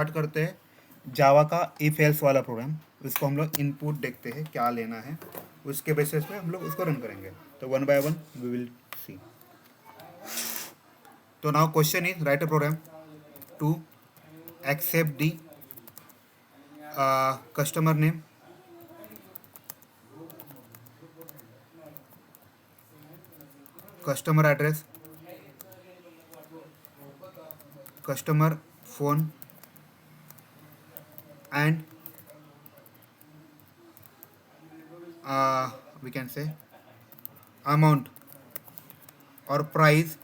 Start करते हैं जावा का इफ एल्स वाला प्रोग्राम। उसको हम लोग इनपुट देखते हैं क्या लेना है, उसके बेसिस पे हम लोग उसको रन करेंगे। तो one by one we will see. तो now question is write a program to accept the customer name, customer address, customer phone and we can say amount or price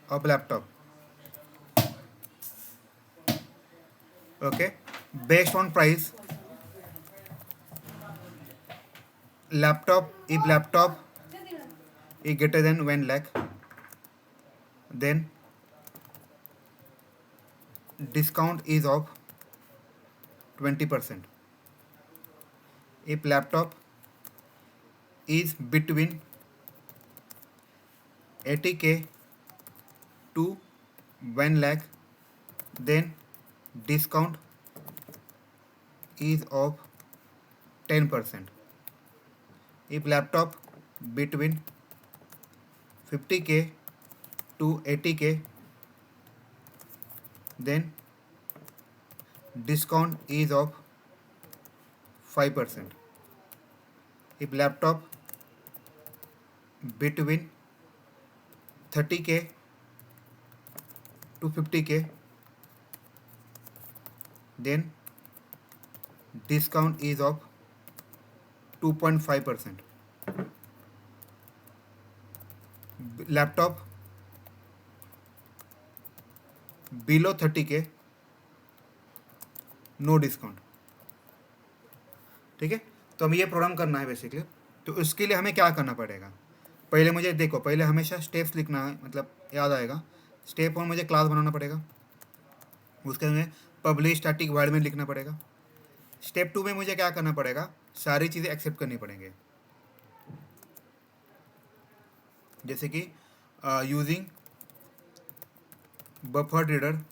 of laptop. Okay, based on price, laptop, if laptop is greater than 1 lakh, then discount is of 20%. If laptop is between 80k to 1 lakh, then discount is of 10%. If laptop between 50k to 80k, then discount is of 5%. If laptop between 30k to 50k, then discount is of 2.5%. Laptop below 30k, no discount. ठीक है, तो हमें ये programme करना है basically. तो उसके लिए हमें क्या करना पड़ेगा, पहले मुझे देखो, पहले हमेशा स्टेप्स लिखना है, मतलब याद आएगा। स्टेप 1 मुझे क्लास बनाना पड़ेगा, उसके में पब्लिश स्टैटिक वर्ड में लिखना पड़ेगा। स्टेप 2 में मुझे क्या करना पड़ेगा, सारी चीज़ें एक्सेप्ट करनी पड़ेंगे, जैसे कि using buffer reader,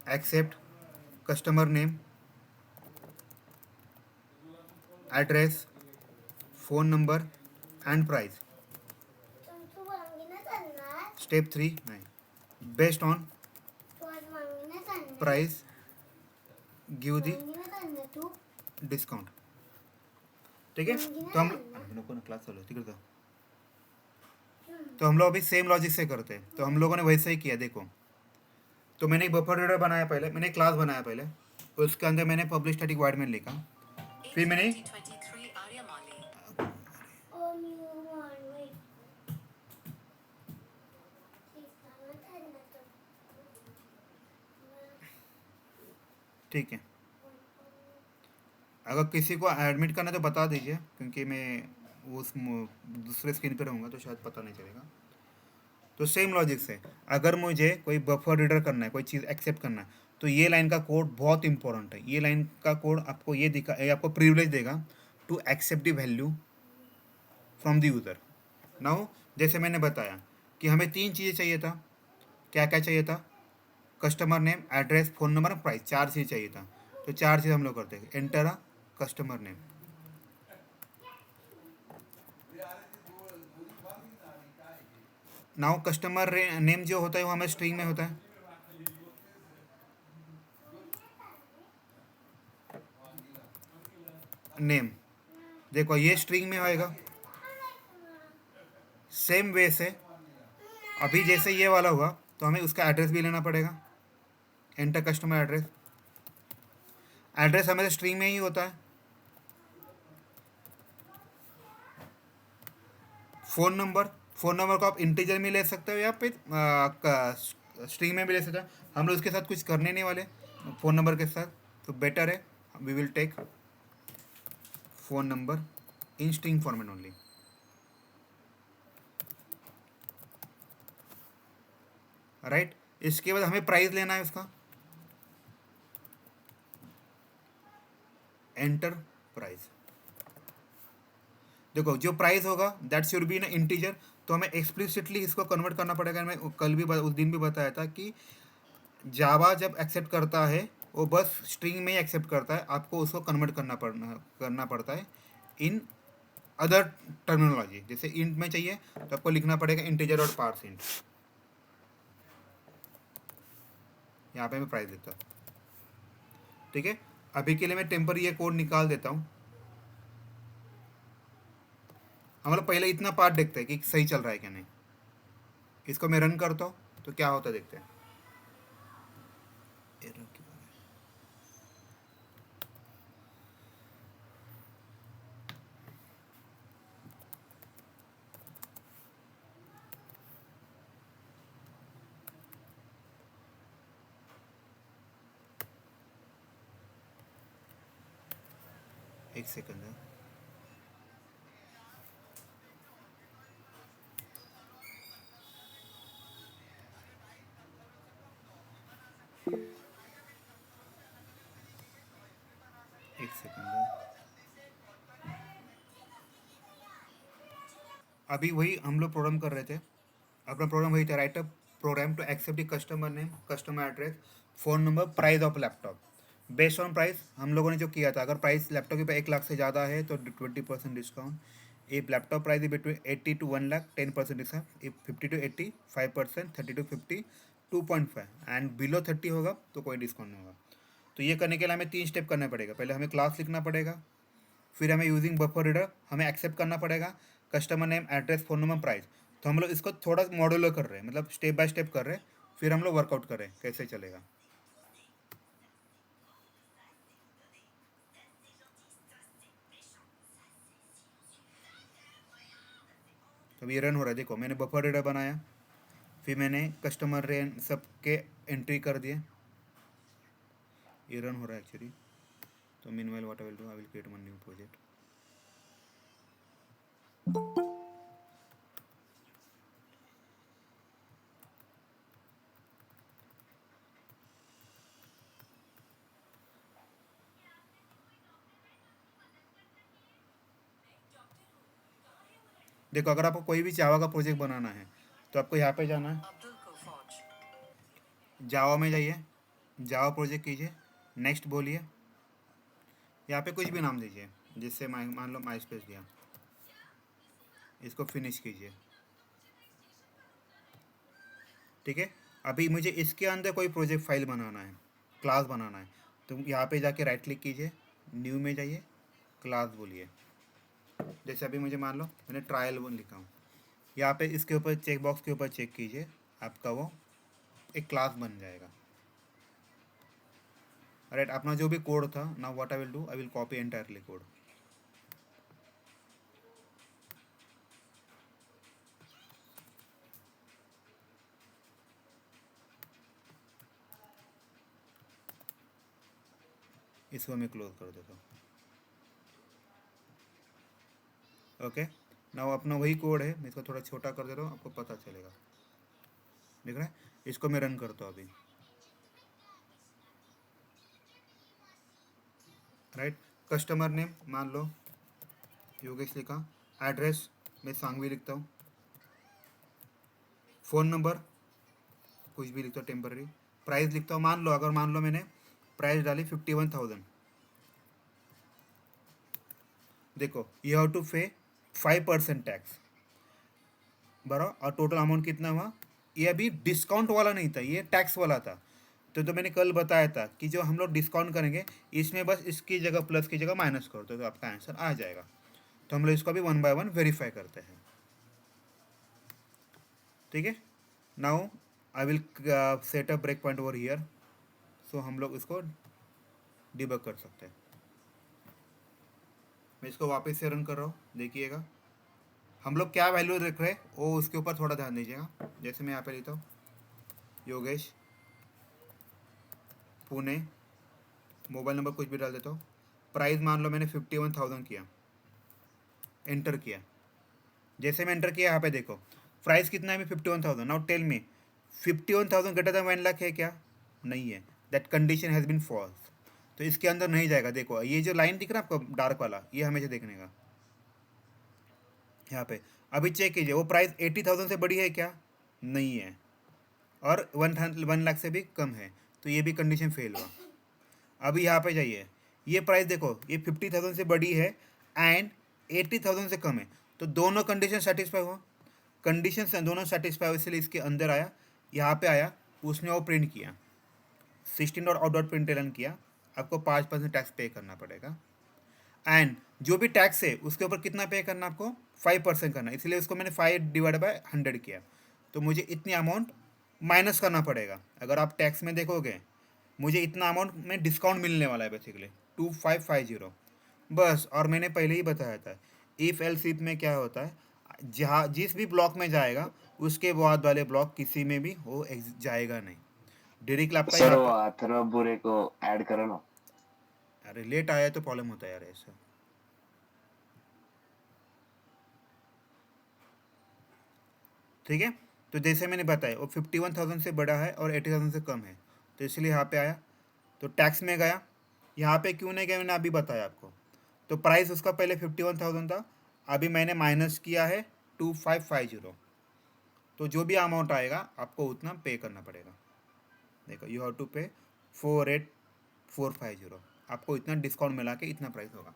accept customer name, address, phone number and price. Step 3 नहीं, based on price give the discount. ठीक है, तो हम लोगों ने क्लास चलो ठीक है। तो हम लोग अभी सेम लॉजिक से करते हैं, तो हम लोगों ने वैसे ही किया। देखो, तो मैंने एक बफर रीडर बनाया, पहले मैंने क्लास बनाया, पहले उसके अंदर मैंने पब्लिश स्टैटिक वाइड में लिखा, फिर मैंने ठीक है, अगर किसी को एडमिट करना तो बता दीजिए, क्योंकि मैं उस दूसरे स्क्रीन पर रहूँगा तो शायद पता नहीं चलेगा। तो सेम लॉजिक से अगर मुझे कोई बफर रीडर करना है, कोई चीज़ एक्सेप्ट करना है, तो ये लाइन का कोड बहुत इंपॉर्टेंट है। ये लाइन का कोड आपको ये आपको प्रिविलेज देगा to accept the value from the user. Now जैसे मैंने बताया कि हमें 3 चीज़ें चाहिए था। क्या क्या चाहिए था, customer name, address, phone number, price, 4 चीज़ चाहिए था। तो 4 चीज़ हम लोग करते हैं। Enter a customer name, now customer name जो होता है वो हमें स्ट्रिंग में होता है। नेम देखो ये स्ट्रिंग में आएगा। सेम वे से अभी जैसे ये वाला हुआ, तो हमें उसका एड्रेस भी लेना पड़ेगा। एंटर कस्टमर एड्रेस, एड्रेस हमें स्ट्रिंग में ही होता है। फ़ोन नंबर, फ़ोन नंबर को आप इंटीजर में ले सकते हो या फिर स्ट्रिंग में भी ले सकते हो। हम लोग उसके साथ कुछ करने नहीं वाले फ़ोन नंबर के साथ, तो बेटर है we will take phone number in string format only. Right, इसके बाद हमें प्राइस लेना है उसका। एंटर प्राइस, देखो जो प्राइस होगा that should be in integer, तो हमें एक्सप्लिसिटली इसको कन्वर्ट करना पड़ेगा। मैं कल भी उस दिन भी बताया था कि जावा जब एक्सेप्ट करता है वो बस स्ट्रिंग में ही एक्सेप्ट करता है, आपको उसको कन्वर्ट करना पड़ता है इन अदर टर्मिनोलॉजी। जैसे इंट में चाहिए तो आपको लिखना पड़ेगा इंटीजर और पार्स इंट। यहाँ पे मैं प्राइस देता हूँ, ठीक है। अभी के लिए मैं टेम्पररी ये कोड निकाल देता हूँ। हम लोग पहले इतना पार्ट देखते हैं कि सही चल रहा है क्या नहीं। इसको मैं रन करता हूँ तो क्या होता है देखते हैं। Error क्यों आ रहा है? एक सेकंड है। एक सेकंड है। अभी वही हम लोग प्रोग्राम कर रहे थे। अपना प्रोग्राम वही था, write up program to accept the customer name, customer address, phone number, price of laptop. Based on price हम लोगों ने जो किया था, अगर प्राइस लैपटॉप की 1 लाख से ज़्यादा है तो 20% discount. If laptop price is between 80 to 1 lakh 10% discount. If 50 to 80 5%, 30 to 50 2.5, and below 30 होगा तो कोई डिस्काउंट नहीं होगा। तो ये करने के लिए हमें 3 स्टेप करना पड़ेगा। पहले हमें क्लास लिखना पड़ेगा, फिर हमें यूजिंग बफर रीडर हमें एक्सेप्ट करना पड़ेगा customer name, address, phone number, price. तो हम लोग इसको थोड़ा मॉड्यूलर कर रहे हैं, मतलब स्टेप बाय स्टेप कर रहे हैं। फिर हम लोग वर्कआउट कर रहे हैं कैसे चलेगा। तो अभी ये रन हो रहा है, देखो मैंने बफर रीडर बनाया, फिर मैंने कस्टमर रेन सब के एंट्री कर दिए। ये रन हो रहा है एक्चुअली। तो meanwhile what I will do, I will create one new project. देखो अगर आपको कोई भी जावा का प्रोजेक्ट बनाना है तो आपको यहाँ पे जाना है, जावा में जाइए, जावा प्रोजेक्ट कीजिए, नेक्स्ट बोलिए, यहाँ पे कुछ भी नाम दीजिए, जिससे मान लो माई स्पेस दिया, इसको फिनिश कीजिए, ठीक है। अभी मुझे इसके अंदर कोई प्रोजेक्ट फाइल बनाना है, क्लास बनाना है, तो यहाँ पे जाके राइट क्लिक कीजिए, न्यू में जाइए, क्लास बोलिए। जैसे अभी मुझे मान लो मैंने ट्रायल वन लिखा हूँ, यहाँ पे इसके ऊपर चेक बॉक्स के ऊपर चेक कीजिए, आपका वो एक क्लास बन जाएगा। राइट, अपना जो भी कोड था, now what I will do, I will copy entirely code. इसको मैं क्लोज कर देता हूँ। ओके, नाउ अपना वही कोड है, मैं इसको थोड़ा छोटा कर देता हूँ, आपको पता चलेगा। देख रहे हैं, इसको मैं रन करता हूँ अभी। राइट, कस्टमर नेम मान लो योगेश लिखा, एड्रेस मैं सांगवी लिखता हूँ, फ़ोन नंबर कुछ भी लिखता हूँ टेम्पररी, प्राइस लिखता हूँ, मान लो अगर मान लो मैंने प्राइस डाली 51,000। देखो यू हैव टू पे 5% टैक्स बराबर, और टोटल अमाउंट कितना हुआ। ये अभी डिस्काउंट वाला नहीं था, ये टैक्स वाला था। तो मैंने कल बताया था कि जो हम लोग डिस्काउंट करेंगे इसमें बस इसकी जगह प्लस की जगह माइनस कर दो तो आपका आंसर आ जाएगा। तो हम लोग इसको अभी 1 by 1 वेरीफाई करते हैं, ठीक है। Now I will set a break point over here, so हम लोग इसको डिबग कर सकते हैं। मैं इसको वापस से रन कर रहा हूँ, देखिएगा हम लोग क्या वैल्यू रख रहे हैं वो उसके ऊपर थोड़ा ध्यान दीजिएगा। जैसे मैं यहाँ पे लिखता हूँ योगेश पुणे, मोबाइल नंबर कुछ भी डाल देता हूँ, प्राइस मान लो मैंने 51,000 किया, एंटर किया। जैसे मैं एंटर किया यहाँ पे देखो प्राइस कितना है, 51,000। Now tell me 51,000 greater than 1 lakh है क्या, नहीं है, that condition has been false. तो इसके अंदर नहीं जाएगा। देखो ये जो लाइन दिख रहा है आपको डार्क वाला, ये हमेशा देखने का यहाँ पे। अभी चेक कीजिए वो प्राइस 80,000 से बड़ी है क्या? नहीं है, और 1 लाख से भी कम है, तो ये भी कंडीशन फेल हुआ। अभी यहाँ पे जाइए, ये प्राइस देखो, ये 50,000 से बड़ी है एंड 80,000 से कम है, तो दोनों कंडीशन सेटिस्फाई हुआ। कंडीशन दोनों सेटिस्फाई हुए, इसलिए इसके अंदर आया, यहाँ पे आया, उसने वो प्रिंट किया, 16.out.println किया, आपको 5% टैक्स पे करना पड़ेगा। एंड जो भी टैक्स है उसके ऊपर कितना पे करना आपको? 5% करना, इसलिए उसको मैंने 5/100 किया, तो मुझे इतनी अमाउंट माइनस करना पड़ेगा। अगर आप टैक्स में देखोगे, मुझे इतना अमाउंट में डिस्काउंट मिलने वाला है बेसिकली 2550 बस। और मैंने पहले ही बताया था इफ़ एल सिप में क्या होता है, जहाँ जिस भी ब्लॉक में जाएगा उसके बाद वाले ब्लॉक किसी में भी वो जाएगा नहीं, डायरेक्टली आपका सर यहाँ वो पे। अथर्व बुरे को ऐड करो ना। अरे लेट आया तो प्रॉब्लम होता है यार ऐसा। ठीक है, तो जैसे मैंने बताया वो 51,000 से बड़ा है और 80,000 से कम है, तो इसलिए यहाँ पे आया, तो टैक्स में गया। यहाँ पे क्यों नहीं गया मैंने अभी बताया आपको। तो प्राइस उसका पहले 51,000 था, अभी मैंने माइनस किया है 2550, तो जो भी अमाउंट आएगा आपको उतना पे करना पड़ेगा। देखो यू हैव टू पे 48,450, आपको इतना डिस्काउंट मिला के इतना प्राइस होगा।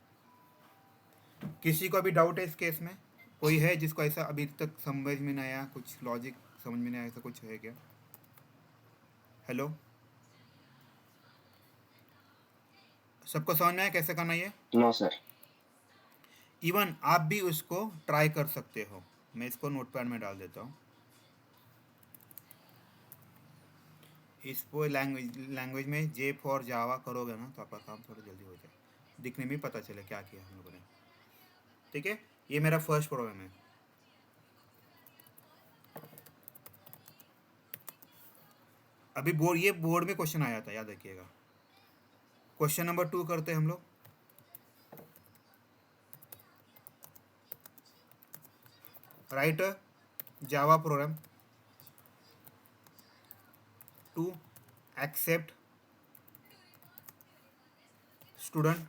किसी को अभी डाउट है इस केस में? कोई है जिसको ऐसा अभी तक समझ में नहीं आया, कुछ लॉजिक समझ में नहीं आया, ऐसा कुछ है क्या? हेलो, सबको समझ में आया कैसे करना ये? No sir. इवन आप भी उसको ट्राई कर सकते हो, मैं इसको नोटपैड में डाल देता हूँ। इसको लैंग्वेज में जे फॉर जावा करोगे ना तो आपका काम थोड़ा जल्दी हो जाए, दिखने में पता चले क्या किया हम लोगों ने। ठीक है, ये मेरा फर्स्ट प्रोग्राम है। अभी ये बोर्ड में क्वेश्चन आया था, याद रखिएगा। क्वेश्चन नंबर 2 करते हैं हम लोग। Write Java program to accept student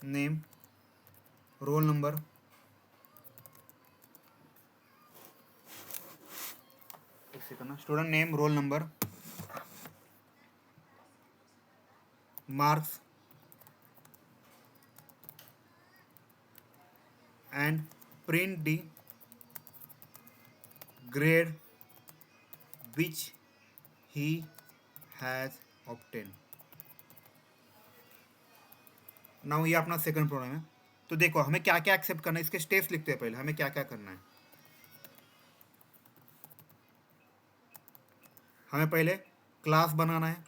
name roll number student name roll number marks and print the grade which he has obtained। Now ये अपना सेकंड प्रोग्राम है। तो देखो हमें क्या क्या एक्सेप्ट करना है, इसके स्टेप्स लिखते हैं पहले, हमें क्या क्या करना है। हमें पहले क्लास बनाना है,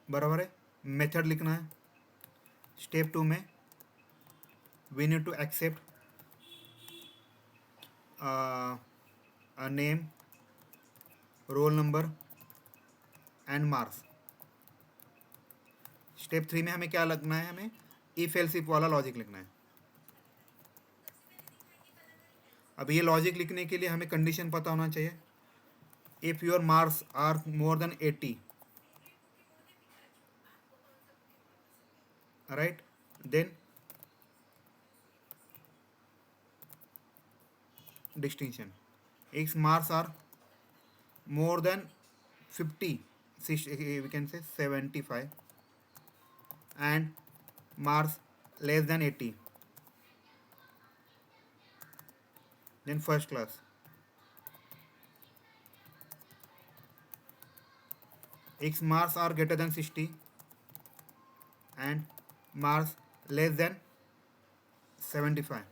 बराबर है, मेथड लिखना है। स्टेप 2 में we need to accept a name roll number and marks. Step 3 में हमें क्या लिखना है, हमें इफ एल्स इफ वाला लॉजिक लिखना है। अब ये लॉजिक लिखने के लिए हमें कंडीशन पता होना चाहिए। If your marks are more than 80, right, then distinction. If marks are more than 50, we can say 75, and marks less than 80, then first class. If marks are greater than 60 and marks less than 75।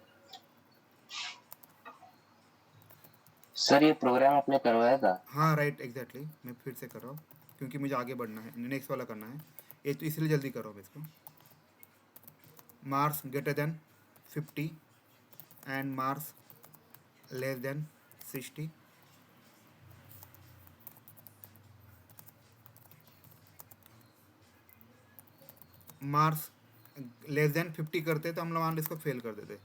Sir ये programme आपने करवाया था? हाँ right exactly, मैं फिर से कर रहा हूँ क्योंकि मुझे आगे बढ़ना है, नेक्स्ट वाला करना है, ये तो इसलिए जल्दी कर रहा हूँ इसको। Marks greater then 50 and marks less than 60, marks less than 50 करते तो हम लोग मान इसको फेल कर देते,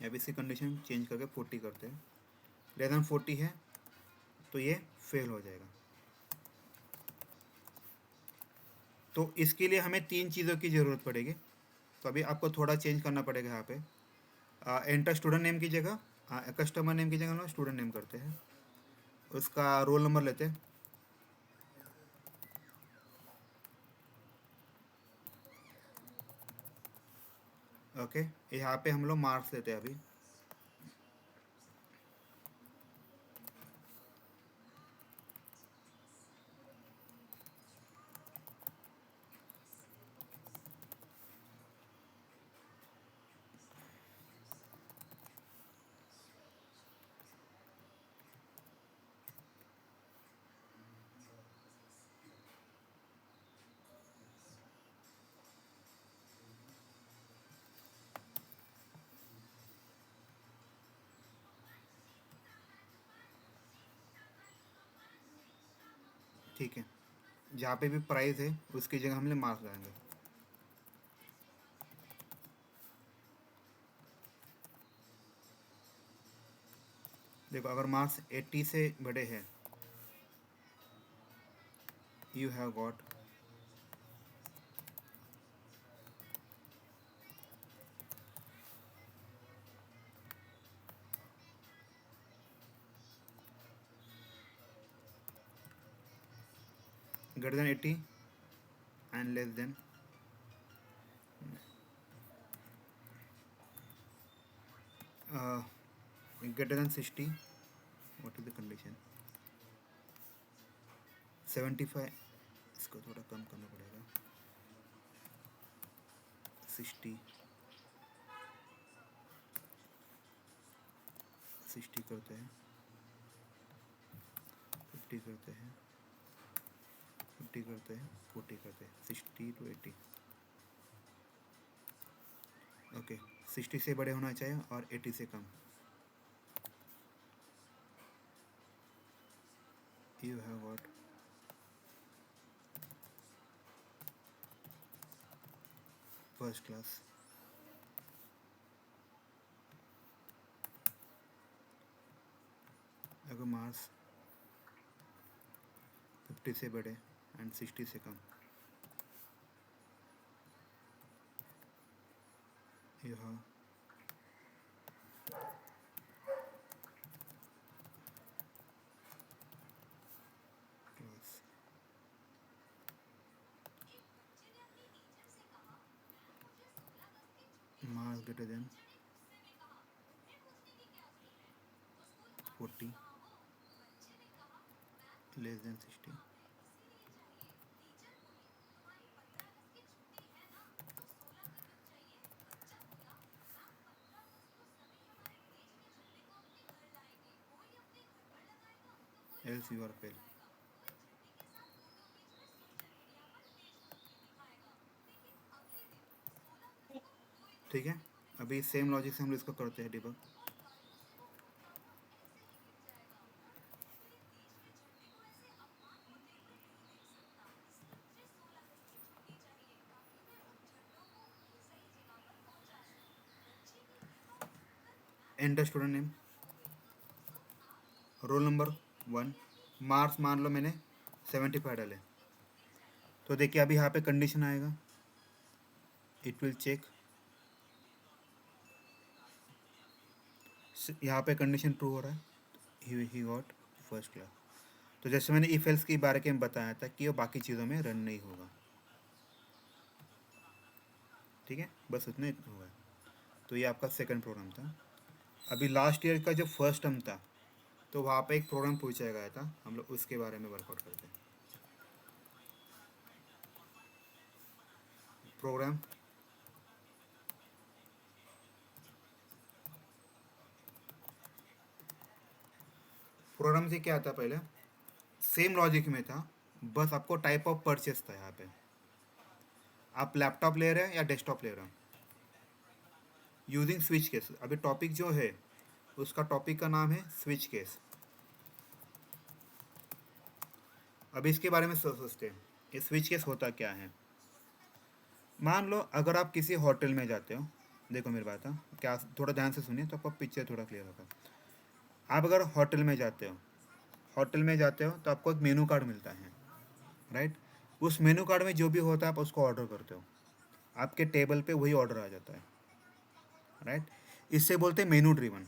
या भी इसकी कंडीशन चेंज करके 40 करते हैं। लेस देन 40 है तो ये फेल हो जाएगा। तो इसके लिए हमें तीन चीज़ों की ज़रूरत पड़ेगी। तो अभी आपको थोड़ा चेंज करना पड़ेगा यहाँ पे। एंटर स्टूडेंट नेम की जगह कस्टमर नेम की जगह हम लोग स्टूडेंट नेम करते हैं, उसका रोल नंबर लेते हैं। ओके, यहाँ पे हम लोग मार्क्स लेते हैं अभी। ठीक है, जहाँ पे भी प्राइस है उसकी जगह हम लोग मार्क्स लगाएंगे। देखो, अगर मार्क्स 80 से बड़े हैं, you have got greater than 80 and less than greater than 60, what is the condition? 75, इसको थोड़ा कम करना पड़ेगा, 60 करते हैं, 50 करते हैं, 50 करते हैं, 40 करते हैं, 60 to 80। ओके, 60 से बड़े होना चाहिए और 80 से कम। You have got first class. अगर मार्क्स 50 से बड़े एंड 60 से कम, you have class. Marks greater than 40, less than 60। else you are fail। ठीक है, अभी सेम लॉजिक से हम लोग इसको करते हैं debug. Enter student name, roll number 1, marks मान लो मैंने 75 डाले, तो देखिए अभी यहाँ पे कंडीशन आएगा, इट विल चेक, यहाँ पे कंडीशन ट्रू हो रहा है, ही गॉट फर्स्ट क्लास। तो जैसे मैंने इफ एल्स के बारे में बताया था कि वो बाकी चीज़ों में रन नहीं होगा। ठीक है, बस उतना ही होगा। तो ये आपका सेकंड प्रोग्राम था। अभी लास्ट ईयर का जो फर्स्ट टर्म था, तो वहाँ पे एक प्रोग्राम पूछा गया था, हम लोग उसके बारे में वर्कआउट करते हैं। प्रोग्राम से क्या आता पहले, सेम लॉजिक में था, बस आपको टाइप ऑफ परचेस था। यहाँ पे आप लैपटॉप ले रहे हैं या डेस्कटॉप ले रहे हैं, यूजिंग स्विच केस। अभी टॉपिक जो है उसका टॉपिक का नाम है स्विच केस। अभी इसके बारे में सोचते हैं, ये स्विच केस होता क्या है। मान लो अगर आप किसी होटल में जाते हो, देखो मेरी बात है क्या, थोड़ा ध्यान से सुनिए तो आपको पिक्चर थोड़ा क्लियर होगा। आप अगर होटल में जाते हो तो आपको एक मेनू कार्ड मिलता है, राइट। उस मेनू कार्ड में जो भी होता है आप उसको ऑर्डर करते हो। आपके टेबल पे वही ऑर्डर आ जाता है, राइट। इससे बोलते हैं मेनू ड्रिवन।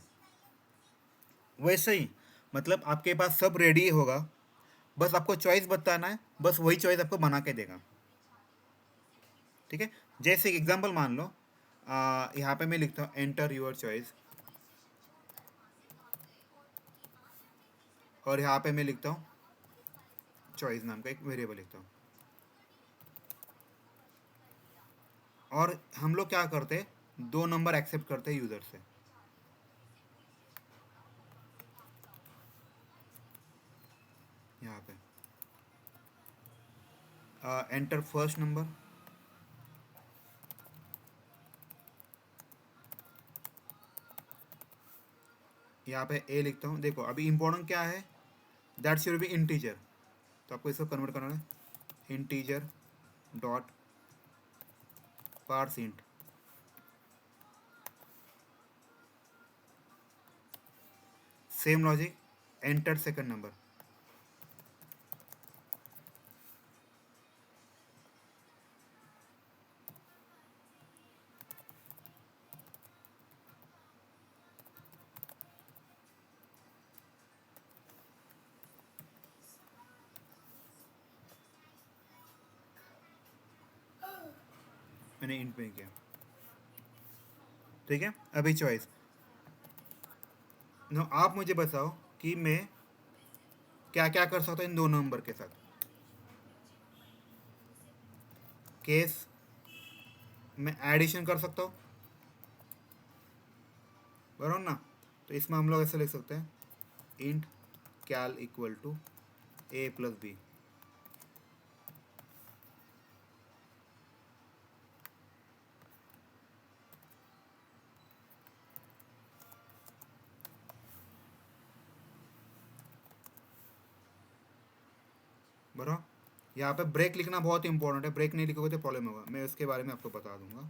वैसे ही मतलब आपके पास सब रेडी होगा, बस आपको चॉइस बताना है, बस वही चॉइस आपको बना के देगा, ठीक है। जैसे एग्जांपल मान लो, यहाँ पे मैं लिखता हूँ एंटर योर चॉइस, और यहाँ पे मैं लिखता हूँ चॉइस नाम का एक वेरिएबल लिखता हूँ। और हम लोग क्या करते हैं, 2 नंबर एक्सेप्ट करते हैं यूज़र से। यहाँ पे एंटर फर्स्ट नंबर, यहाँ पे ए लिखता हूँ। देखो अभी इम्पोर्टेंट क्या है, दैट शुड बी इंटीजर, तो आपको इसको कन्वर्ट करना है integer dot parse int. Same logic, enter second number, मैंने इंट पे किया, ठीक है। अभी चॉइस नो, आप मुझे बताओ कि मैं क्या क्या कर सकता हूँ इन 2 नंबर के साथ। केस मैं एडिशन कर सकता हूँ, बराबर ना। तो इसमें हम लोग ऐसे लिख सकते हैं int calc equal to A plus B. बराबर, यहाँ पे ब्रेक लिखना बहुत इंपॉर्टेंट है, ब्रेक नहीं लिखोगे तो प्रॉब्लम होगा, मैं उसके बारे में आपको बता दूंगा।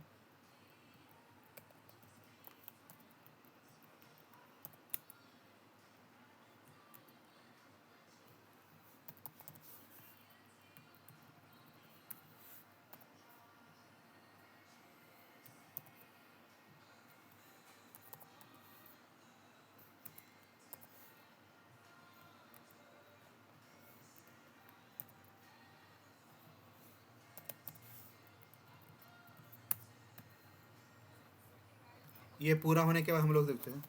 ये पूरा होने के बाद हम लोग देखते हैं।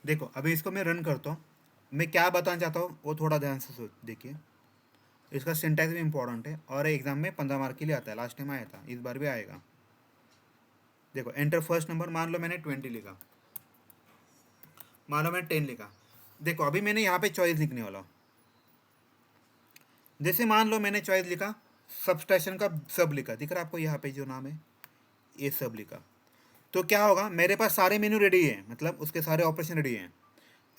देखो अभी इसको मैं रन करता हूँ, मैं क्या बताना चाहता हूँ वो थोड़ा ध्यान से सोच देखिए। इसका सिंटैक्स भी इंपॉर्टेंट है और एग्जाम में 15 मार्क के लिए आता है, लास्ट टाइम आया था, इस बार भी आएगा। देखो एंटर फर्स्ट नंबर, मान लो मैंने 20 लिखा, मान लो मैंने 10 लिखा। देखो अभी मैंने यहाँ पे चॉइस लिखने वाला हूँ। जैसे मान लो मैंने चॉइस लिखा, सबस्ट्रैक्शन का सब लिखा, दिख रहा है आपको यहाँ पे जो नाम है, ये सब लिखा। तो क्या होगा, मेरे पास सारे मेनू रेडी है, मतलब उसके सारे ऑपरेशन रेडी हैं,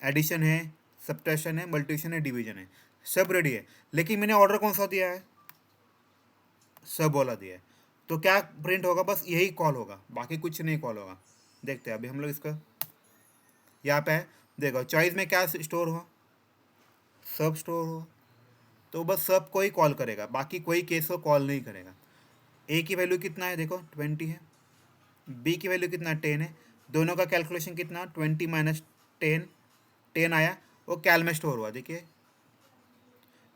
एडिशन है, सब्ट्रैक्शन है, मल्टीप्लिकेशन है, डिवीजन है, सब रेडी है। लेकिन मैंने ऑर्डर कौन सा दिया है, सब वाला दिया है। तो क्या प्रिंट होगा, बस यही कॉल होगा, बाकी कुछ नहीं कॉल होगा। देखते हैं अभी हम लोग इसका, यहाँ पे है देखो चॉइस में क्या स्टोर हो, सब स्टोर हो, तो बस सब को ही कॉल करेगा, बाकी कोई केस को कॉल नहीं करेगा। ए की वैल्यू कितना है, देखो 20 है, बी की वैल्यू कितना 10 है, दोनों का कैलकुलेशन कितना 20 माइनस 10, 10 आया, वो कैल में स्टोर हुआ। देखिए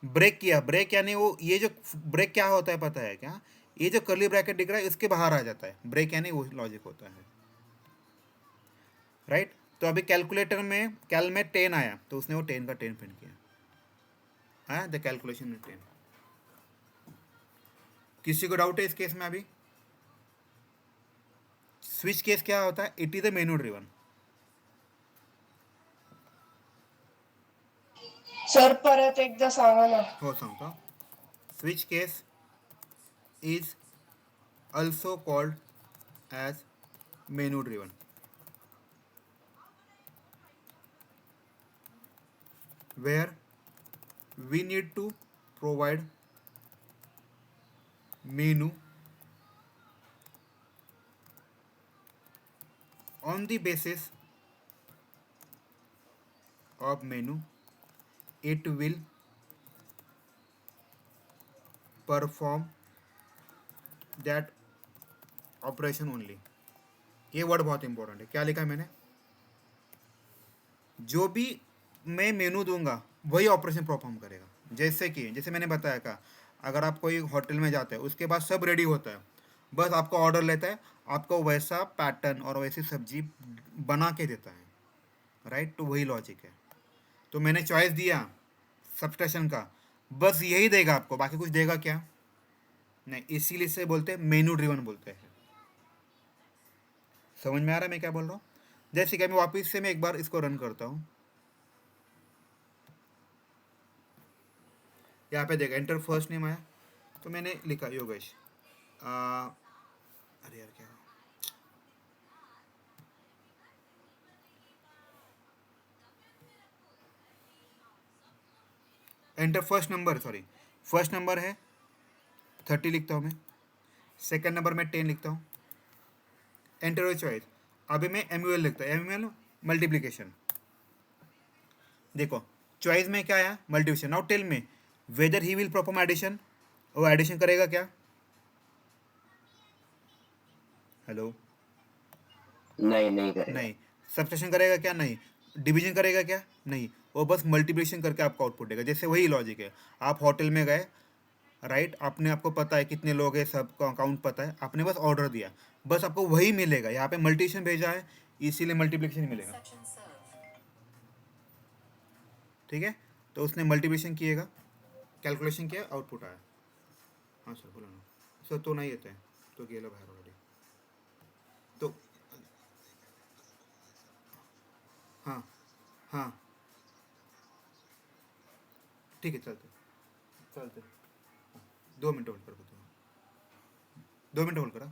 ब्रेक किया, ब्रेक यानी वो ये जो ब्रेक क्या होता है पता है क्या, ये जो कर्ली ब्रैकेट दिख रहा है इसके बाहर आ जाता है, ब्रेक यानी वो लॉजिक होता है, राइट। तो अभी कैलकुलेटर में कैल में 10 आया, तो उसने वो 10 का 10 प्रिंट किया, हाँ द कैलकुलेशन में 10। किसी को डाउट है इस केस में अभी, स्विच केस क्या होता है, it is a menu driven. Sir परत एकदा सांगा ना. हो सांगतो, switch case is also called as menu driven, where we need to provide menu on the basis of menu it will perform that operation only. ये word बहुत important है। क्या लिखा है मैंने? जो भी मैं मेनू दूंगा वही ऑपरेशन परफॉर्म करेगा। जैसे मैंने बताया था, अगर आप कोई होटल में जाते हैं उसके बाद सब रेडी होता है, बस आपको ऑर्डर लेता है, आपको वैसा पैटर्न और वैसी सब्जी बना के देता है, राइट? तो वही लॉजिक है। तो मैंने चॉइस दिया सब्सट्रैक्शन का, बस यही देगा आपको, बाकी कुछ देगा क्या? नहीं। इसीलिए इसे बोलते हैं मेनू ड्रिवन बोलते हैं। समझ में आ रहा है मैं क्या बोल रहा हूँ? जैसे कि मैं वापस से मैं एक बार इसको रन करता हूँ। यहाँ पे देखा एंटर फर्स्ट नेम आया, तो मैंने लिखा योगेश। अरे यार क्या, enter first number, sorry first number है 30 लिखता हूँ मैं, सेकंड नंबर में 10 लिखता हूँ, एंटर चॉइस। अभी मैं MUL लिखता हूँ, MUL मल्टीप्लिकेशन। देखो चॉइस में क्या आया? Multiplication. Now tell me whether he will perform addition. वो एडिशन करेगा क्या? हेलो? नहीं करेगा। नहीं। सब्सट्रैक्शन करेगा क्या? नहीं। डिवीजन करेगा क्या? नहीं। वो बस मल्टीप्लिकेशन करके आपको आउटपुट देगा। जैसे वही लॉजिक है, आप होटल में गए, राइट? आपने, आपको पता है कितने लोग हैं, सबका अकाउंट पता है, आपने बस ऑर्डर दिया, बस आपको वही मिलेगा। यहाँ पे मल्टीप्लिकेशन भेजा है इसीलिए मल्टीप्लिकेशन मिलेगा, ठीक है? तो उसने मल्टीप्लिकेशन किएगा, कैलकुलेशन किया, आउटपुट आया। हाँ सर बोला ना सर, तो नाही येत आहे, तो गेला बाहेर ऑलरेडी। तो हाँ हाँ ठीक आहे, चालते 2 मिनटं होल्ड करा, 2 मिनटं होल्ड करा।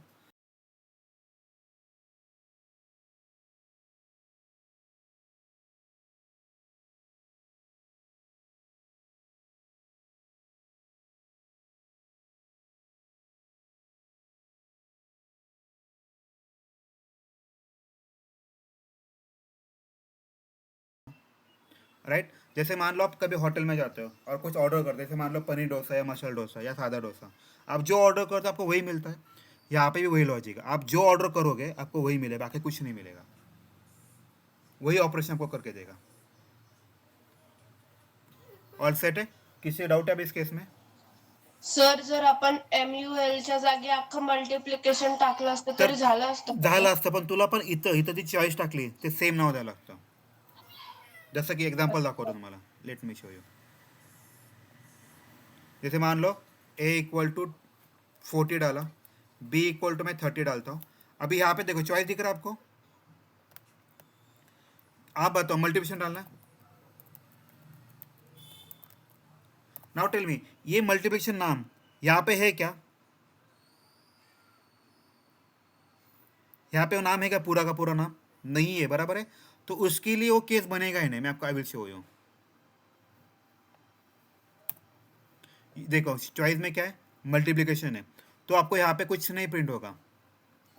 राइट? जैसे मान लो आप कभी होटल में जाते हो और कुछ ऑर्डर करते हो, जैसे मान लो पनीर डोसा या मसाला डोसा या सादा डोसा, आप जो ऑर्डर करते हो आपको वही मिलता है। यहाँ पे भी वही लॉजिक है, आप जो ऑर्डर करोगे आपको वही मिलेगा, बाकी कुछ नहीं मिलेगा, वही ऑपरेशन आपको करके देगा। ऑल सेट है? किसी डाउट है अभी इस केस में? सर जर आपण MUL च्या जागी अख्खं मल्टिप्लिकेशन टाकलं असतं तरी झालं असतं का झालं ते? असतं, पण तुला पण इथं इथं ती चॉईस टाकली ते सेम नाव द्यावं लागतं. जसं की एक्झाम्पल दाखवतो तुम्हाला, लेट मी शो यू. जैसे मान लो A = 40 डाला, B = मैं 30 डालता हूँ. अभी यहाँ पे देखो चॉइस दिख रहा है आपको? आप बताओ मल्टीप्लिकेशन डालना है. नाउ टेल मी, ये मल्टीप्लिकेशन नाम यहाँ पे है क्या? यहाँ पे वो नाम है क्या पूरा का पूरा नाम? नहीं है, बराबर है. तो उसके लिए वो केस बनेगा ही नहीं. मैं आपको आई विल शो यू. देखो चॉइस में क्या है? मल्टीप्लिकेशन है, तो आपको यहाँ पे कुछ नहीं प्रिंट होगा.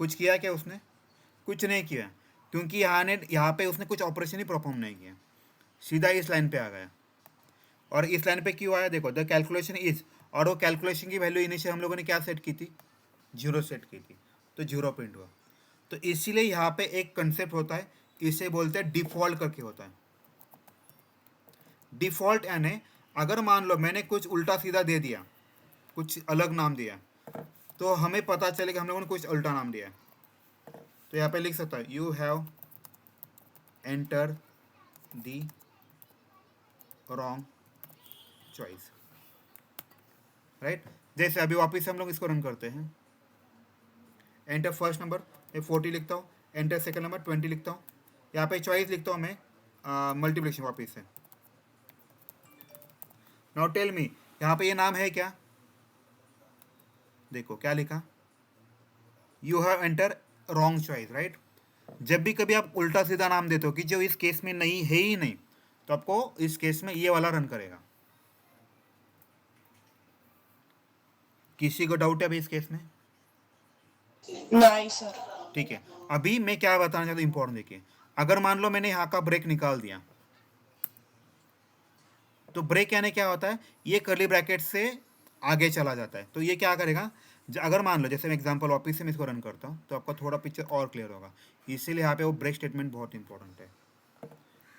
कुछ किया क्या उसने? कुछ नहीं किया, क्योंकि यहाँ पे उसने कुछ ऑपरेशन ही परफॉर्म नहीं किया, सीधा इस लाइन पे आ गया. और इस लाइन पे क्यों आया? देखो द कैलकुलेशन इज, और वो कैलकुलेशन की वैल्यू इनिशियल हम लोगों ने क्या सेट की थी? 0 सेट की थी, तो 0 प्रिंट हुआ. तो इसीलिए यहाँ पे एक कंसेप्ट होता है, इसे बोलते हैं डिफॉल्ट करके होता है. डिफॉल्ट यानी अगर मान लो मैंने कुछ उल्टा सीधा दे दिया, कुछ अलग नाम दिया, तो हमें पता चलेगा हम लोगों ने कुछ उल्टा नाम दिया है. तो यहाँ पे लिख सकता है you have enter the wrong choice, right? जैसे अभी वापस से हम लोग इसको रन करते हैं. एंटर फर्स्ट नंबर मैं 40 लिखता हूँ, एंटर सेकंड नंबर 20 लिखता हूँ, यहाँ पे चॉइस लिखता हूँ मैं मल्टीप्लिकेशन वापस से. नाउ टेल मी, यहाँ पे ये नाम है क्या? देखो क्या लिखा? You have enter wrong choice, right? जब भी कभी आप उल्टा सीधा नाम देते हो कि जो इस केस में नहीं है ही नहीं, तो आपको इस केस में ये वाला रन करेगा. किसी को डाउट है अभी इस केस में? नाही सर. ठीक है, अभी मैं क्या बताना चाहता हूँ इंपॉर्टेंट देखिए, अगर मान लो मैंने यहाँ का ब्रेक निकाल दिया, तो ब्रेक यानी क्या होता है, ये कर्ली ब्रैकेट से आगे चला जाता है, तो ये क्या करेगा, अगर मान लो जैसे मैं एग्जांपल वापस से मैं इसको रन करता हूँ तो आपका थोड़ा पिक्चर और क्लियर होगा, इसीलिए यहाँ पे वो ब्रेक स्टेटमेंट बहुत इंपॉर्टेंट है।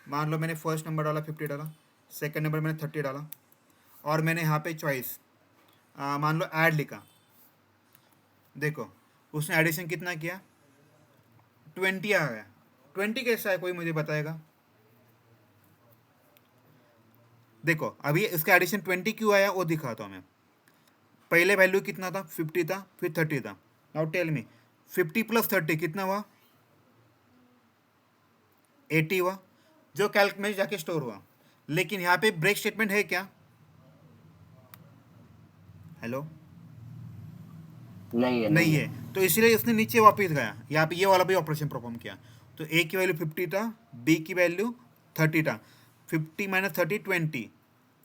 मान लो मैंने फर्स्ट नंबर डाला 50 डाला, सेकंड नंबर मैंने 30 डाला, और मैंने यहाँ पे चॉइस मान लो ऐड लिखा, देखो उसने एडिशन कितना किया, 20 आ गया। 20 कैसा है, कोई मुझे बताएगा? देखो अभी इसका एडिशन 20 क्यों आया वो दिखाता हूँ मैं। पहले वैल्यू कितना था, 50 था, फिर 30 था। नाउ टेल मी 50 प्लस 30 कितना हुआ, 80 हुआ, जो कैल्क में जाके स्टोर हुआ। लेकिन यहाँ पे ब्रेक स्टेटमेंट है क्या? हेलो, नहीं है, नहीं नहीं है। है, तो इसलिए उसने नीचे वापस गया, यहाँ पे ये वाला भी ऑपरेशन परफॉर्म किया। तो ए की वैल्यू 50 था, बी की वैल्यू 30 था, 50 माइनस 30 20,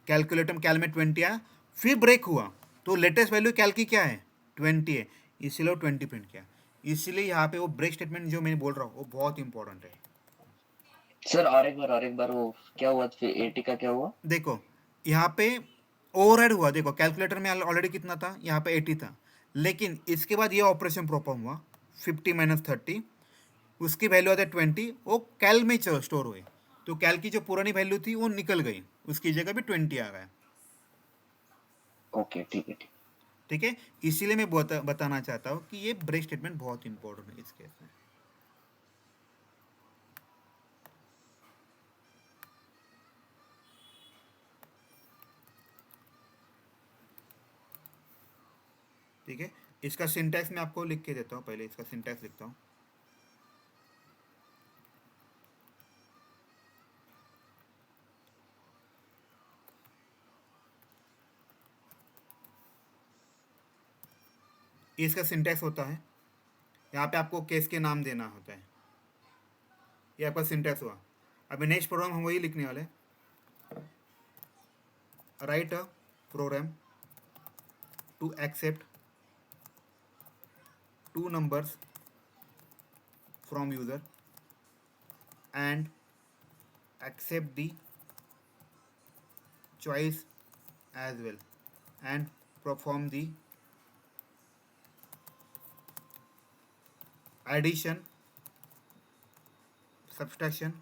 कैलकुलेटर में कैल में 20 आया, फिर ब्रेक हुआ, तो लेटेस्ट वैल्यू कैल की क्या है, 20 है, इसलिए वो 20 प्रिंट किया। इसलिए यहाँ पे वो ब्रेक स्टेटमेंट जो मैं बोल रहा हूँ वो बहुत इंपॉर्टेंट है। सर और एक बार वो क्या हुआ, फिर 80 का क्या हुआ? देखो यहाँ पे ओवरराइड हुआ, देखो कैलकुलेटर में ऑलरेडी कितना था, यहाँ पे 80 था, लेकिन इसके बाद ये ऑपरेशन परफॉर्म हुआ, 50 माइनस 30, उसकी वैल्यू आता है 20, वो कैल में स्टोर हुई, तो कैल की जो पुरानी वैल्यू थी वो निकल गई, उसकी जगह भी 20 आ गया। ओके, ठीक है, ठीक। ठीक है, इसीलिए मैं बताना चाहता हूँ कि ये ब्रेक स्टेटमेंट बहुत इंपॉर्टेंट है इस केस में। ठीक है, इसका सिंटैक्स मैं आपको लिख के देता हूँ, पहले इसका सिंटैक्स लिखता हूँ। इसका सिंटैक्स होता है, यहाँ पे आपको केस के नाम देना होता है, ये आपका सिंटैक्स हुआ। अभी नेक्स्ट प्रोग्राम हम वही लिखने वाले, write a program to accept two numbers from user and accept the choice as well and perform the addition, subtraction,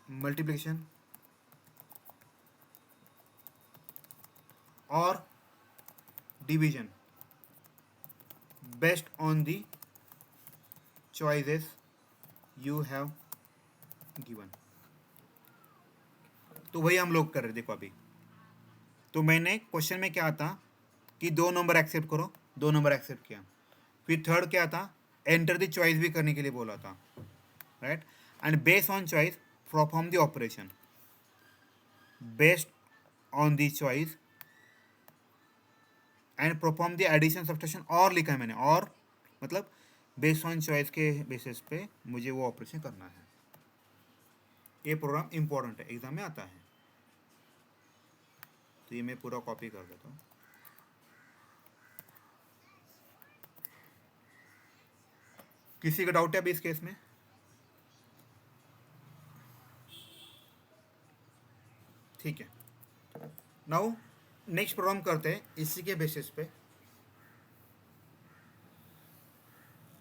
multiplication or division based on the choices you have given। तो वही हम लोग कर रहे, देखो अभी तो मैंने क्वेश्चन में क्या था कि 2 नंबर एक्सेप्ट करो, 2 नंबर एक्सेप्ट किया, फिर थर्ड क्या था, एंटर द चॉइस भी करने के लिए बोला था, right, and based on choice perform the operation, based on the choice and perform the addition subtraction, और लिखा है मैंने, और मतलब बेस्ड ऑन चॉइस के बेसिस पे मुझे वो ऑपरेशन करना है। ये प्रोग्राम इंपॉर्टेंट है, एग्जाम में आता है, तो ये मैं पूरा कॉपी कर देता हूँ। किसी का डाउट है अभी इस केस में? ठीक है, नाउ नेक्स्ट प्रोग्राम करते हैं इसी के बेसिस पे।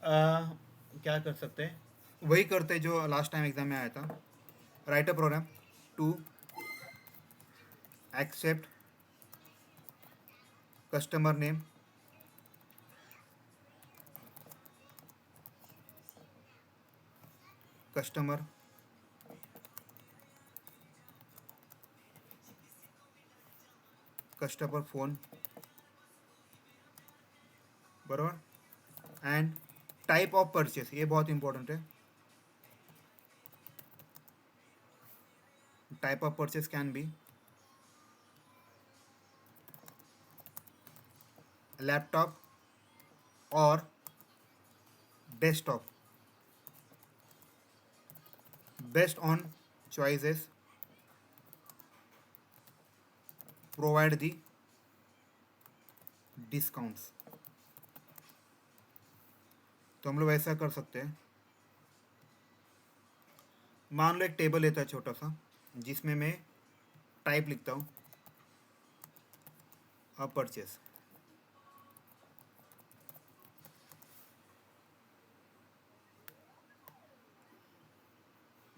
क्या कर सकते हैं, वही करते हैं जो लास्ट टाइम एग्जाम में आया था, write a program to accept customer name, customer customer phone, बराबर, एंड टाइप ऑफ परचेस, ये बहुत इंपॉर्टेंट है, type of purchase can be laptop और desktop, based on choices provide the discounts। तो हम लोग ऐसा कर सकते हैं, मान लो एक टेबल लेता है छोटा सा, जिसमें मैं टाइप लिखता हूँ अब परचेस,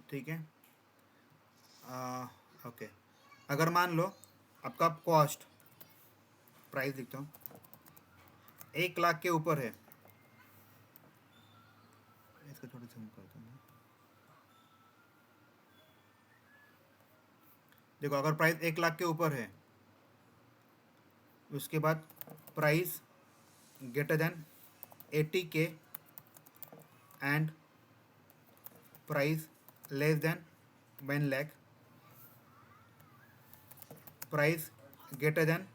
ठीक है। ओके, अगर मान लो आपका कॉस्ट, प्राइस लिखता हूँ, 1 लाख के ऊपर है, इसको थोड़ा सा करता हूँ। देखो अगर प्राइस 1 लाख के ऊपर है, उसके बाद price greater than 80K and price less than 1 lakh, price greater than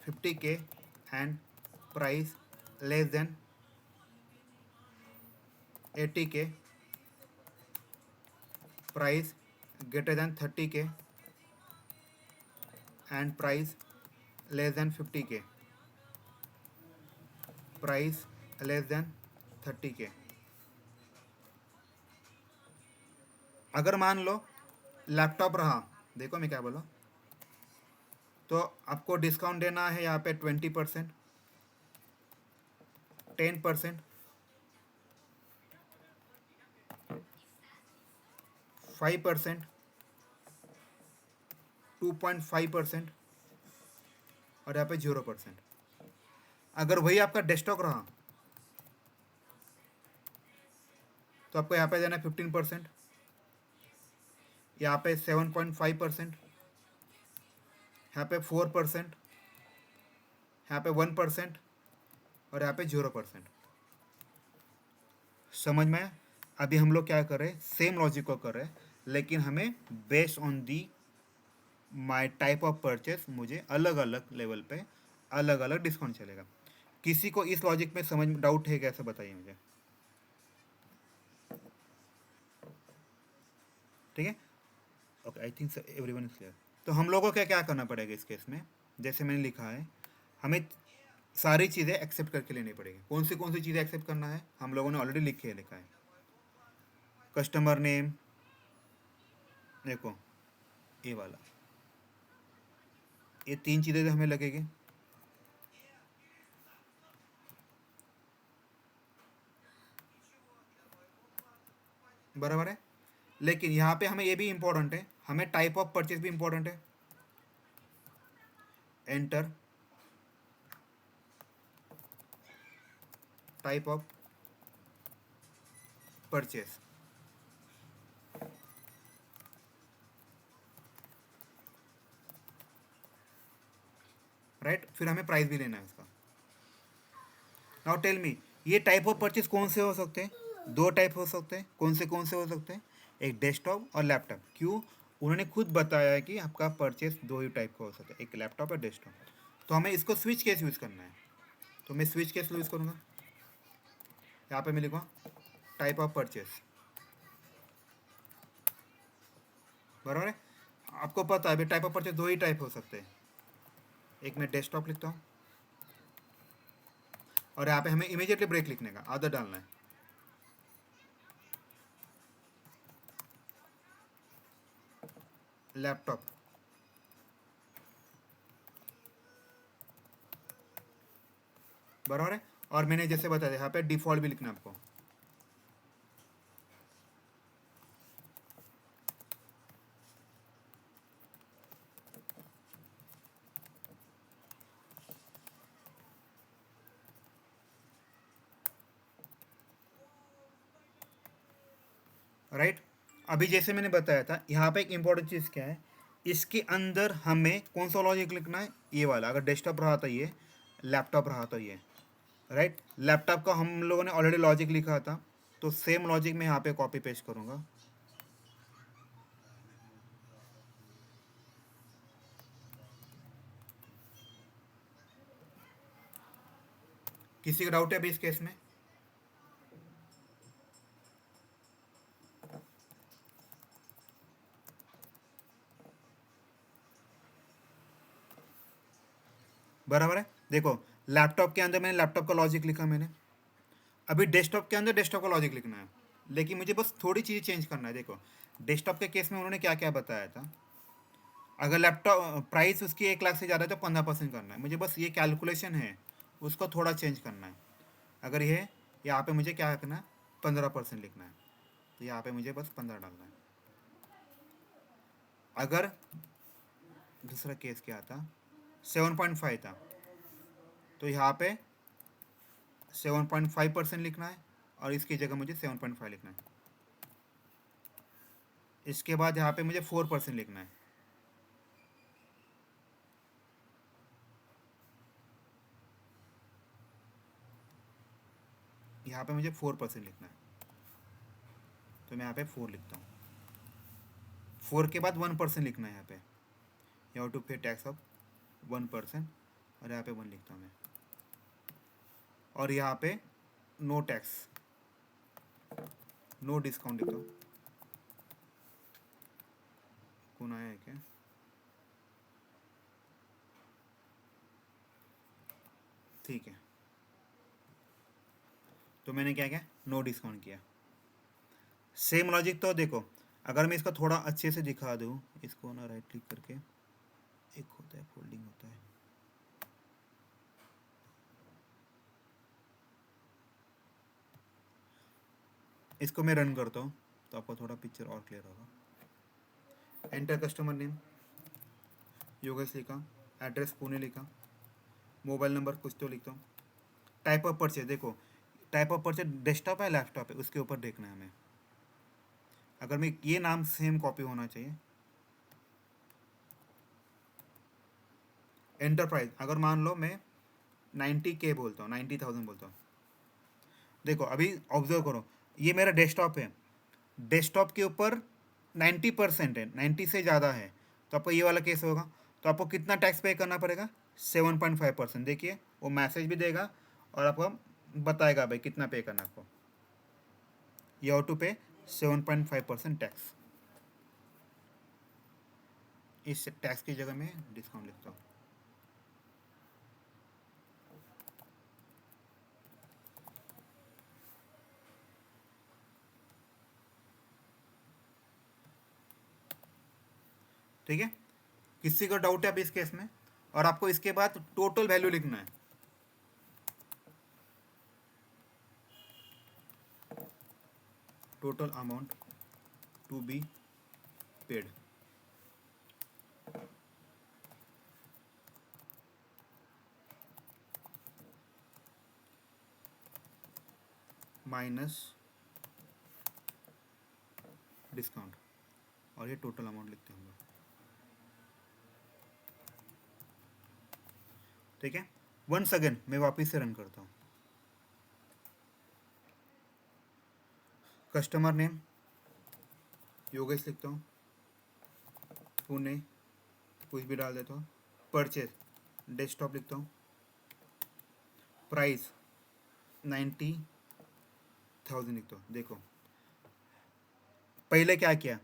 50K and price less than 80K, price greater than 30K and price less than 50K, price less than 30K। अगर मान लो laptop रहा, देखो मैं क्या बोला, तो आपको discount देना है यहाँ पे 20%, 10%, 5%, 2.5% और यहाँ पे 0%। अगर वही आपका डेस्कटॉप रहा तो आपको यहाँ पे देना है 15%, यहाँ पे 7.5%, यहाँ पे 4%, यहाँ पे 1% और यहाँ पे 0%। समझ में आया? अभी हम लोग क्या कर रहे हैं, सेम लॉजिक को कर रहे हैं, लेकिन हमें based on the my type of purchase मुझे अलग अलग लेवल पे अलग अलग डिस्काउंट चलेगा। किसी को इस लॉजिक में समझ डाउट है कैसे, बताइए मुझे, ठीक है। Okay, I think everyone is clear. तो हम लोगों को क्या क्या करना पड़ेगा इस केस में, जैसे मैंने लिखा है, हमें सारी चीज़ें एक्सेप्ट करके लेनी पड़ेगी। कौन सी चीज़ें एक्सेप्ट करना है हम लोगों ने ऑलरेडी लिखी है, लिखा है कस्टमर नेम, देखो ये वाला, ये 3 चीज़ें तो हमें लगेगी, बराबर है। लेकिन यहाँ पे हमें ये भी इम्पोर्टेंट है, हमें टाइप ऑफ परचेज भी इम्पोर्टेंट है। Enter type of purchase, right. फिर हमें प्राइस भी लेना है उसका। नाउ टेल मी, ये टाइप ऑफ परचेज कौन से हो सकते हैं? 2 टाइप हो सकते हैं। कौन से हो सकते हैं? एक डेस्कटॉप और लैपटॉप। क्यों? उन्होंने खुद बताया है कि आपका परचेज 2 ही टाइप का हो सकता है, एक लैपटॉप और डेस्कटॉप। तो हमें इसको स्विच केस यूज़ करना है, तो मैं स्विच केस यूज़ करूँगा। यहाँ पे मैं लिखूँगा टाइप ऑफ परचेज, बराबर है। आपको पता है अभी type of purchase 2 he type हो सकते हैं, एक मैं डेस्कटॉप लिखता हूँ और यहाँ पे हमें इमीडिएटली ब्रेक लिखने का आदत डालना है। लैपटॉप, बराबर है। और मैंने जैसे बताया यहाँ पे डिफ़ॉल्ट भी लिखना है आपको, राइट। अभी जैसे मैंने बताया था, यहाँ पे एक इम्पॉर्टेंट चीज़ क्या है, इसके अंदर हमें कौन सा लॉजिक लिखना है, ये वाला। अगर डेस्कटॉप रहा तो ये, लैपटॉप रहा तो ये, राइट। लैपटॉप का हम लोगों ने ऑलरेडी लॉजिक लिखा था, तो सेम लॉजिक मैं यहाँ पे कॉपी पेस्ट करूँगा। किसी का डाउट है अभी इस केस में? बराबर है। देखो लैपटॉप के अंदर मैंने लैपटॉप का लॉजिक लिखा मैंने, अभी डेस्कटॉप के अंदर डेस्कटॉप का लॉजिक लिखना है, लेकिन मुझे बस थोड़ी चीज़ें चेंज करना है। देखो डेस्कटॉप के केस में उन्होंने क्या क्या बताया था, अगर लैपटॉप प्राइस उसकी 1 लाख से ज़्यादा है तो 15% करना है। मुझे बस ये कैलकुलेशन है उसको थोड़ा चेंज करना है। अगर ये यहाँ पे मुझे क्या करना है, 15% लिखना है, तो यहाँ पे मुझे बस 15 डालना है। अगर दूसरा केस क्या था, 7.5 था, तो यहाँ पे 7.5% लिखना है और इसकी जगह मुझे 7.5 लिखना है। इसके बाद यहाँ पे मुझे 4% लिखना है। यहाँ पे मुझे 4% लिखना है, तो मैं यहाँ पे 4 लिखता हूँ। 4 के बाद 1% लिखना है यहाँ पे, यू हैव टू पे टैक्स ऑफ 1%, और यहाँ पे 1 लिखता हूँ मैं। और यहाँ पे नो टैक्स, नो डिस्काउंट लिखता हूँ। कौन आया है क्या? ठीक है, तो मैंने क्या किया, नो डिस्काउंट किया। सेम लॉजिक तो देखो, अगर मैं इसको थोड़ा अच्छे से दिखा दूँ, इसको ना राइट क्लिक करके, एक होता है फोल्डिंग होता है, इसको मैं रन करता हूँ तो आपको थोड़ा पिक्चर और क्लियर होगा। एंटर कस्टमर नेम योगेश लिखा, एड्रेस पुणे लिखा, मोबाइल नंबर कुछ तो लिखता हूँ। टाइप ऑफ परचेज, देखो टाइप ऑफ परचेज डेस्कटॉप है लैपटॉप है, उसके ऊपर देखना है हमें। अगर मैं ये नाम सेम कॉपी होना चाहिए। एंटरप्राइज, अगर मान लो मैं 90K बोलता हूँ, 90,000 बोलता हूँ। देखो अभी ऑब्जर्व करो, ये मेरा डेस्कटॉप है, डेस्कटॉप के ऊपर 90% है, 90 से ज़्यादा है, तो आपको ये वाला केस होगा। तो आपको कितना टैक्स पे करना पड़ेगा, 7.5%। देखिए वो मैसेज भी देगा और आपको बताएगा भाई कितना पे करना है आपको। यू हैव टू पे 7.5% टैक्स। इस टैक्स की जगह में डिस्काउंट लिखता हूँ। ठीक है, किसी को डाउट है अब इस केस में? और आपको इसके बाद टोटल वैल्यू लिखना है। Total amount to be paid, minus discount, और ये टोटल अमाउंट लिखते होंगे। ठीक है, वंस अगेन मैं वापस से रन करता हूँ। कस्टमर नेम योगेश लिखता हूँ, पुणे कुछ भी डाल देता हूँ। परचेज डेस्कटॉप लिखता हूँ, प्राइस 90,000 लिखता हूँ। देखो पहले क्या किया,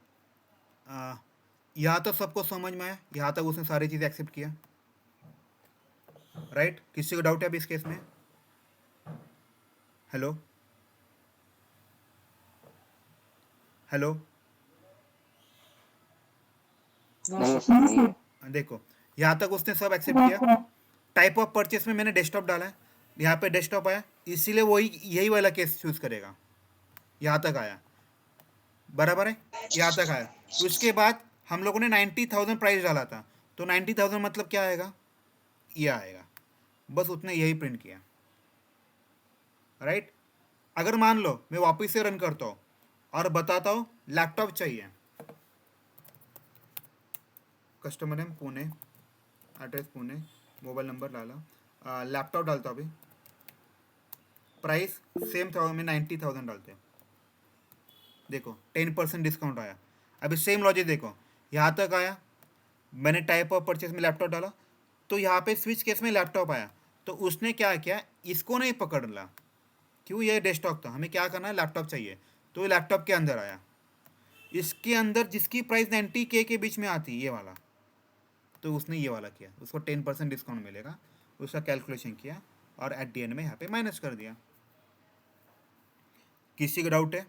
यहाँ तक सबको समझ में आया, यहाँ तक उसने सारी चीज़ें एक्सेप्ट किया, राइट? किसी को डाउट है अभी इस केस में? हेलो हेलो, नहीं सर नहीं है। देखो यहाँ तक उसने सब एक्सेप्ट किया। टाइप ऑफ परचेस में मैंने डेस्कटॉप डाला है, यहाँ पे डेस्कटॉप आया, इसीलिए वही यही वाला केस चूज करेगा। यहाँ तक आया, बराबर है, यहाँ तक आया। उसके बाद हम लोगों ने 90,000 प्राइस डाला था, तो 90,000 मतलब क्या आएगा, ये आएगा। बस उसने यही प्रिंट किया, राइट? अगर मान लो मैं वापस से रन करता हूँ और बताता हूँ लैपटॉप चाहिए, customer name Pune, address Pune, mobile number डाला, लैपटॉप डालता हूँ अभी, प्राइस सेम था, में 90,000 डालते हैं। देखो 10% डिस्काउंट आया। अभी सेम लॉजिक देखो, यहाँ तक आया, मैंने टाइप ऑफ परचेज में लैपटॉप डाला, तो यहाँ पे स्विच केस में लैपटॉप आया, तो उसने क्या किया, इसको नहीं पकड़ ला, क्यों, ये डेस्कटॉप था, हमें क्या करना है, लैपटॉप चाहिए, तो ये लैपटॉप के अंदर आया। इसके अंदर जिसकी प्राइस 90K के बीच में आती, ये वाला, तो उसने ये वाला किया, उसको 10% डिस्काउंट मिलेगा, उसका कैलकुलेशन किया और एट दी एंड में यहाँ पे माइनस कर दिया। किसी का डाउट है?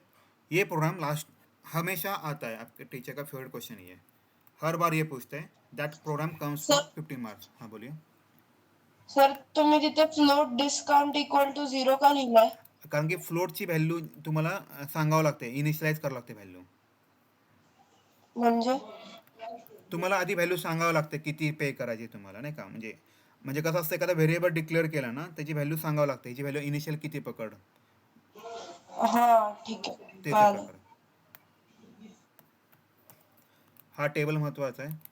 ये प्रोग्राम लास्ट हमेशा आता है, आपके टीचर का फेवरेट क्वेश्चन ये है, हर बार ये पूछते हैं. That program comes for sir 50 marks. हाँ बोलिए. सर तुम्ही तिथे फ्लोट डिस्काउंट इक्वल टू 0 का लिहिलाय? कारण की फ्लोटची व्हॅल्यू तुम्हाला सांगावं लागते, इनिशियलाइज करावं लागते व्हॅल्यू. म्हणजे तुम्हाला आधी व्हॅल्यू सांगावं लागते किती पे करायची तुम्हाला, नाही का. म्हणजे म्हणजे कसं असतं, एखादा व्हेरिएबल डिक्लेअर केला ना, त्याची व्हॅल्यू सांगावं लागते, ह्याची व्हॅल्यू इनिशियल किती पकड, हा ठीक आहे, ते त्या कळालं. प्रकारे. हा टेबल महत्वाचा आहे.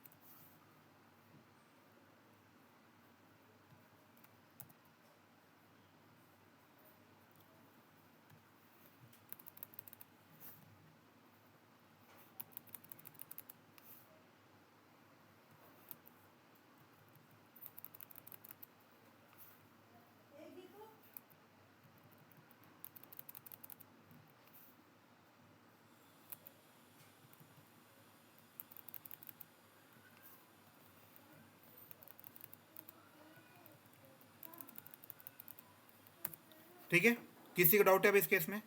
ठीक है, किसी का डाउट है अब इस केस में?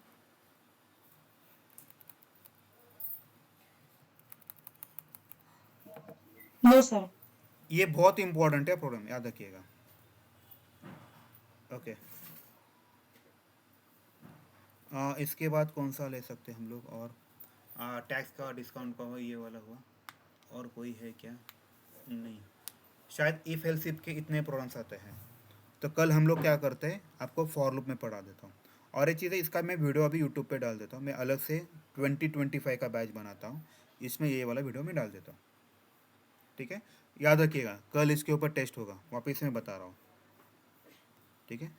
No sir. ये बहुत इंपॉर्टेंट है प्रोग्राम, याद रखिएगा. ओके. इसके बाद कौन सा ले सकते हैं हम लोग? और टैक्स का, डिस्काउंट का हुआ, ये वाला हुआ. और कोई है क्या? नहीं, शायद इफ एल्स इफ के इतने प्रोग्राम्स आते हैं. तो कल हम लोग क्या करते हैं, आपको फॉर लूप में पढ़ा देता हूँ. और एक चीज़ है, इसका मैं वीडियो अभी यूट्यूब पे डाल देता हूँ. मैं अलग से 2025 का बैच बनाता हूँ, इसमें ये वाला वीडियो मैं डाल देता हूँ. ठीक है, याद रखिएगा, कल इसके ऊपर टेस्ट होगा, वापस मैं बता रहा हूँ. ठीक है.